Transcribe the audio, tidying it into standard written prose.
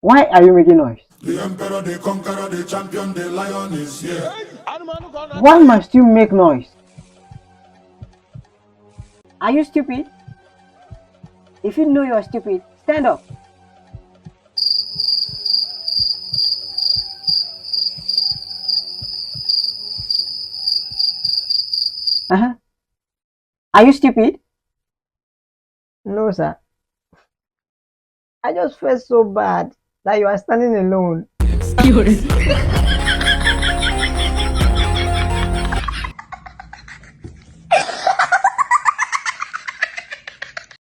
Why are you making noise? The emperor, the conqueror, the champion, the lion is here. Why must you make noise? Are you stupid? If you know you're stupid, stand up. Uh-huh. Are you stupid? No, sir. I just felt so bad that you are standing alone.